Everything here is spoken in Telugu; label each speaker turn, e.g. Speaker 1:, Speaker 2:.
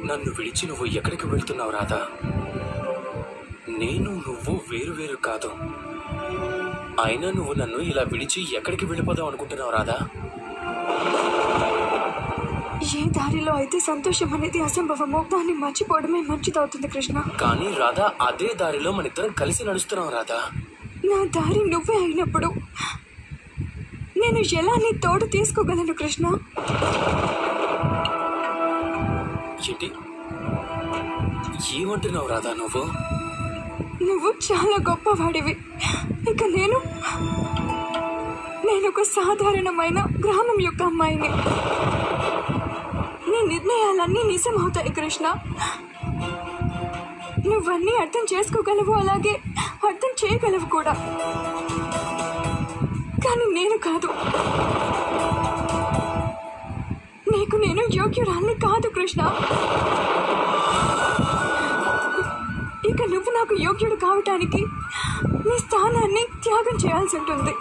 Speaker 1: నన్ను విడిచి నువ్వు ఎక్కడికి వెళ్తున్నావు రాధా? నేను నువ్వు వేరు వేరు కాదు. అయినా నువ్వు నన్ను ఇలా విడిచి ఎక్కడికి వెళ్ళిపోదాం అనుకుంటున్నావు రాధా?
Speaker 2: ఏ దారిలో అయితే సంతోషం అనేది అసంభవమో దాన్ని మర్చిపోవడమే మంచిదవుతుంది కృష్ణ.
Speaker 1: కానీ రాధా, అదే దారిలో మన ఇద్దరం కలిసి నడుస్తున్నాం రాధా.
Speaker 2: నా దారి నువ్వే అయినప్పుడు నేను ఎలా నీ తోడు తీసుకోగలను కృష్ణ?
Speaker 1: ఏంటి ఏమంటున్నావు రాధా నువ్వు?
Speaker 2: నువ్వు చాలా గొప్పవాడివి. ఇక నేను ఒక సాధారణమైన గ్రామం యొక్క అమ్మాయిని. నీ నిర్ణయాలన్నీ నిజమవుతాయి కృష్ణ. నువ్వన్నీ అర్థం చేసుకోగలవు, అలాగే అర్థం చేయగలవు కూడా. కానీ నేను కాదు. నీకు నేను యోగ్యురాల్ని కాదు కృష్ణ. ఇక నువ్వు నాకు యోగ్యుడు కావటానికి నీ స్థానాన్ని త్యాగం చేయాల్సి ఉంటుంది.